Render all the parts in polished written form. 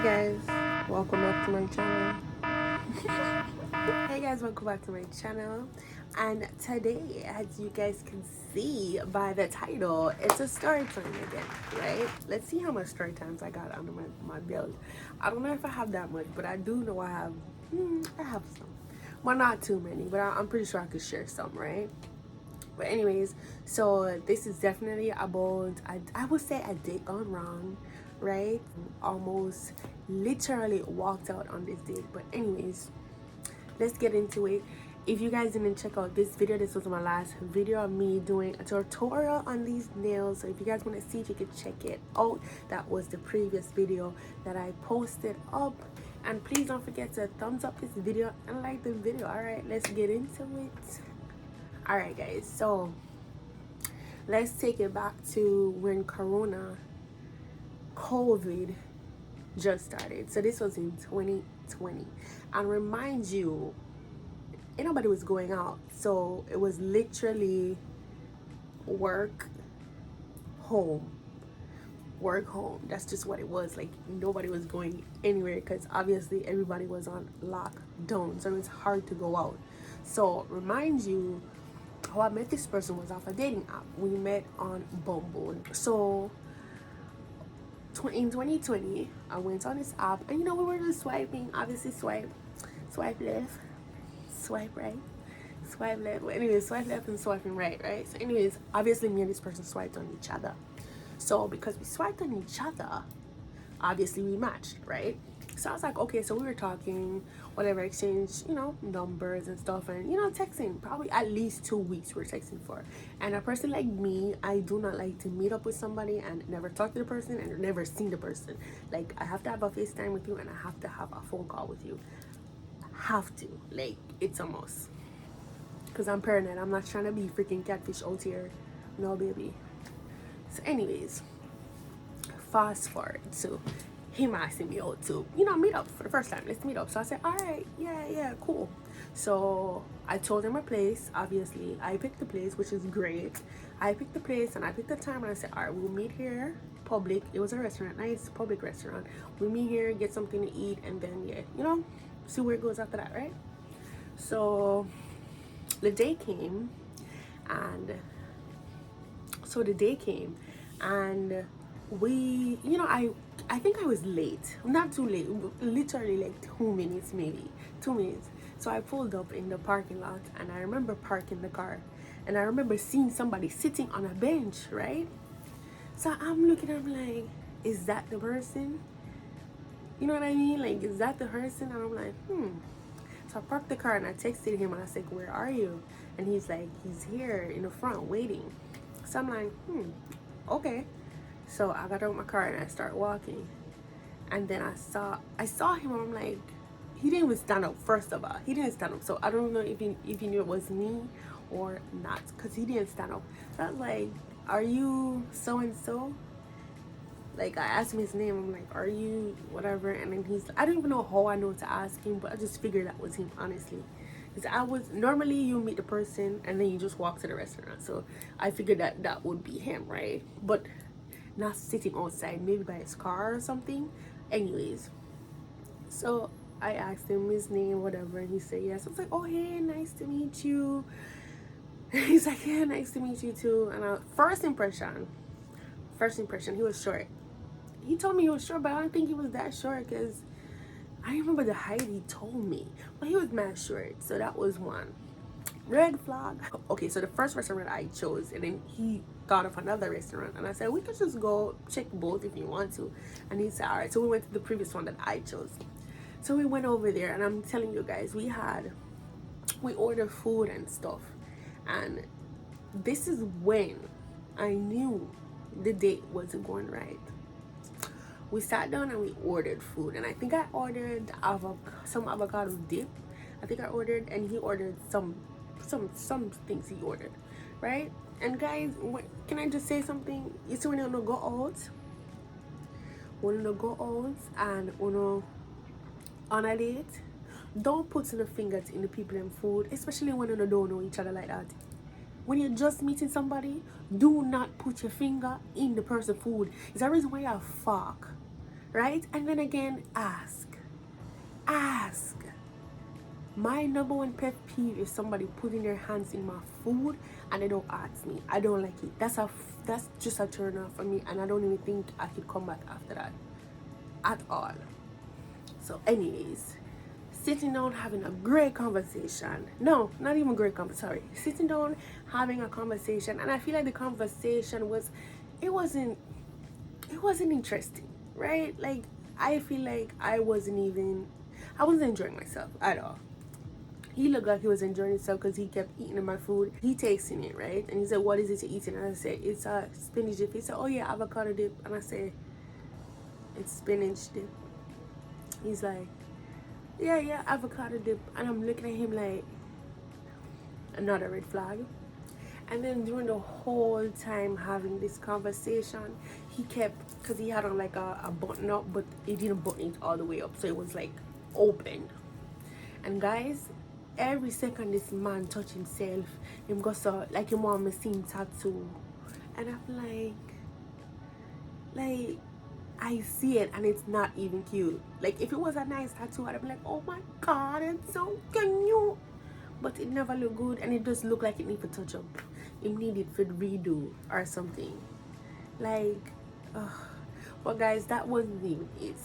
guys, welcome back to my channel. Hey guys, welcome back to my channel. And today, as you guys can see by the title, it's a story time again, right? Let's see how much story times I got under my belt. I don't know if I have that much, but I do know I have some. Well, not too many, but I'm pretty sure I could share some, right? But anyways, so this is definitely about, I would say, a date gone wrong, right? Almost literally walked out on this date. But anyways, let's get into it. If you guys didn't check out this video, this was my last video of me doing a tutorial on these nails. So if you guys want to see if you could check it out, that was the previous video that I posted up. And please don't forget to thumbs up this video and like the video. All right, let's get into it. All right, guys, so let's take it back to when COVID just started. So this was in 2020, and remind you, ain't nobody was going out, so it was literally work, home, work, home. That's just what it was. Like, nobody was going anywhere because obviously everybody was on lockdown, so it was hard to go out. So remind you, how I met this person was off a dating app. We met on Bumble. So in 2020, I went on this app, and we were just swiping. Obviously, swipe left, swipe right, swipe left. Well, anyways, swipe left and swiping right, right? So anyways, obviously me and this person swiped on each other. So because we swiped on each other, obviously we matched, right? So I was like, okay, so we were talking, whatever, exchange, numbers and stuff, and texting. Probably at least 2 weeks we were texting for. And a person like me, I do not like to meet up with somebody and never talk to the person and never see the person. Like, I have to have a FaceTime with you and I have to have a phone call with you. Have to. Like, it's a must. Because I'm paranoid. I'm not trying to be freaking catfish out here. No, baby. So anyways, fast forward to him asking me out to, meet up for the first time. Let's meet up. So I said, all right, yeah, cool. So I told him a place. Obviously, I picked the place, which is great. I picked the place and I picked the time, and I said, all right, we'll meet here. Public. It was a restaurant, nice public restaurant. We meet here, get something to eat, and then see where it goes after that, right? So the day came, and we, I think I was late. Not too late, literally like 2 minutes, maybe 2 minutes. So I pulled up in the parking lot, and I remember parking the car, and I remember seeing somebody sitting on a bench, right? So I'm looking at him like, is that the person? You know what I mean? Like, is that the person? And I'm like, So I parked the car and I texted him and I said, where are you? And he's like, he's here in the front waiting. So I'm like, okay. So I got out of my car and I start walking, and then I saw him, and I'm like, he didn't even stand up. First of all, he didn't stand up. So I don't know if he knew it was me or not, because he didn't stand up. So I was like, are you so and so? Like, I asked him his name. I'm like, are you whatever? And then I don't even know how I know to ask him, but I just figured that was him, honestly. Because normally you meet the person and then you just walk to the restaurant. So I figured that would be him, right? But not sitting outside, maybe by his car or something. Anyways, so I asked him his name, whatever, and he said yes. I was like, oh, hey, nice to meet you. He's like, yeah, nice to meet you too. And first impression, he was short. He told me he was short, but I don't think he was that short, because I remember the height he told me, but he was mad short. So that was one red flag. Okay, so the first restaurant I chose, and then he thought of another restaurant, and I said, we could just go check both if you want to. And he said, all right. So we went to the previous one that I chose. So we went over there, and I'm telling you guys, we ordered food and stuff, and this is when I knew the date wasn't going right. We sat down and we ordered food, and I think I ordered some avocado dip. I think I ordered, and he ordered some things he ordered, right? And guys, can I just say something? You see, when you go out, and on a date, don't put the fingers in the people in food, especially when you don't know each other like that. When you're just meeting somebody, do not put your finger in the person's food. It's a reason why you have fork. right? And then again, ask. My number one pet peeve is somebody putting their hands in my food and they don't ask me. I don't like it. That's just a turn off for me, and I don't even think I could come back after that at all. So anyways, sitting down having a great conversation. No, not even great conversation. Sorry, sitting down having a conversation, and I feel like the conversation was, it wasn't interesting, right? Like I feel like I wasn't enjoying myself at all. He looked like he was enjoying himself because he kept eating my food. He tasting it, right? And he said, "What is it you're eating?" And I said, "It's a spinach dip." He said, "Oh yeah, avocado dip." And I said, "It's spinach dip." He's like, yeah, avocado dip. And I'm looking at him like, another red flag. And then during the whole time having this conversation, he kept, because he had on like a button up, but he didn't button it all the way up, so it was like open. And guys, every second this man touch himself, him go so like him want me see him tattoo. And I'm like I see it and it's not even cute. Like if it was a nice tattoo, I'd be like, oh my god, it's so cute. But it never looked good, and it just looked like it needed to touch up. It needed for redo or something. Like, but guys, that wasn't even it.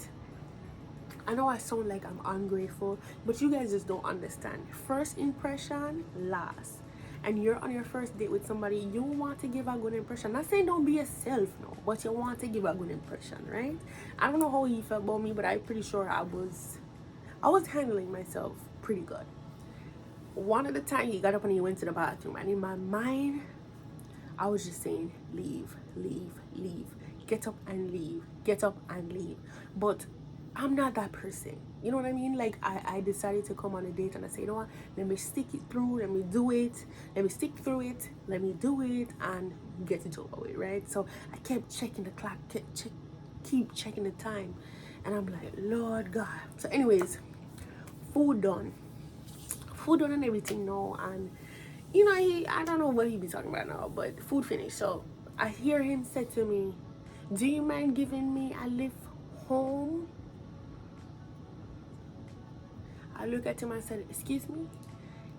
I know I sound like I'm ungrateful, but you guys just don't understand. First impression lasts. And you're on your first date with somebody, you want to give a good impression. Not saying don't be yourself, no, but you want to give a good impression, right? I don't know how he felt about me, but I'm pretty sure I was handling myself pretty good. One of the time he got up and he went to the bathroom, and in my mind I was just saying, leave, get up and leave, get up and leave. But I'm not that person, you know what I mean? Like I decided to come on a date, and I said, you know what, let me stick it through, let me do it, let me stick through it, let me do it and get it over with, right? So I kept checking the clock, keep checking the time, and I'm like, Lord God. So anyways, food done and everything now, and you know, I don't know what he be talking about now, but food finished. So I hear him say to me, do you mind giving me a lift home? I look at him and said, excuse me?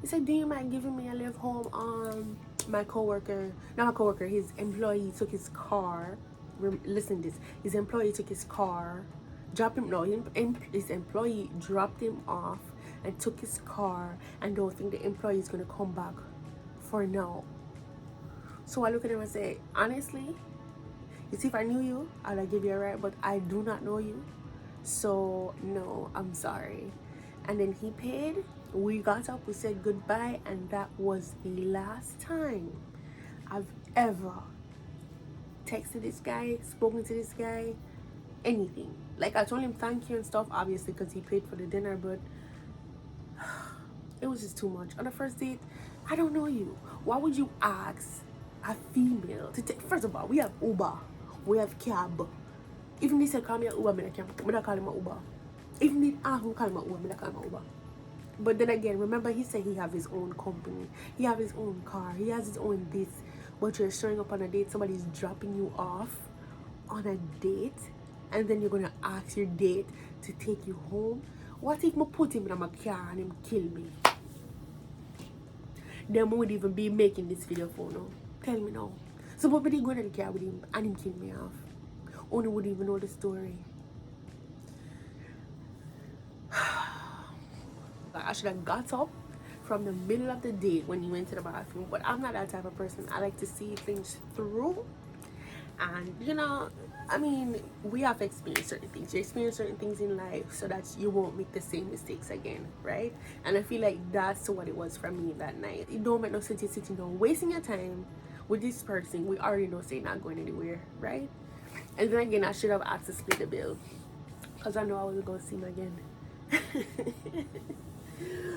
He said, do you mind giving me a lift home? My coworker, not my coworker, his employee took his car. Listen to this. His employee took his car, dropped him, no, his employee dropped him off and took his car, and don't think the employee is going to come back for now. So I look at him and say, honestly, you see, if I knew you, I'd have give you a ride, but I do not know you, so no, I'm sorry. And then he paid, we got up, we said goodbye, and that was the last time I've ever texted this guy, spoken to this guy, anything. Like I told him thank you and stuff, obviously, because he paid for the dinner, but it was just too much. On the first date, I don't know you. Why would you ask a female to take? First of all, we have Uber, we have cab. Even they said call me an Uber, I don't call him an Uber. Even if I call him an Uber, I don't call him an Uber. But then again, remember he said he have his own company, he have his own car, he has his own this. But you're showing up on a date, somebody's dropping you off on a date, and then you're gonna ask your date to take you home. What if I put him in my car and him kill me? Then I would even be making this video for now. Tell me now. So what would he go to the car with him and him kill me off? Only would even know the story. I should have got up from the middle of the day when he went to the bathroom, but I'm not that type of person. I like to see things through, and you know, I mean, we have experienced certain things. You experience certain things in life so that you won't make the same mistakes again, right? And I feel like that's what it was for me that night. It don't make no sense sitting down wasting your time with this person we already know say not going anywhere, right? And then again, I should have asked to split the bill, because I know I wasn't going to see him again.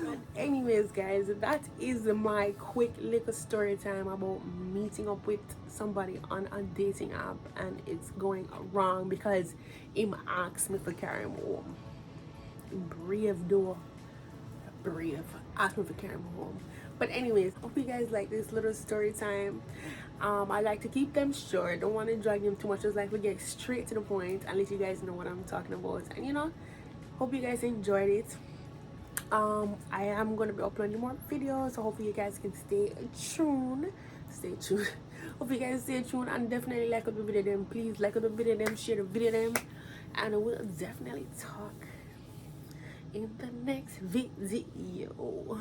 But anyways, guys, that is my quick little story time about meeting up with somebody on a dating app, and it's going wrong because him asked me for carry him home. Brave though, brave, asked me for carry him home. But anyways, hope you guys like this little story time. I like to keep them short. Don't want to drag them too much. Just like to get straight to the point and let you guys know what I'm talking about. And you know, hope you guys enjoyed it. I am gonna be uploading more videos, so hopefully you guys can stay tuned. Stay tuned. Hope you guys stay tuned and definitely like the video them. Please like the video them, share the video them, and we'll definitely talk in the next video.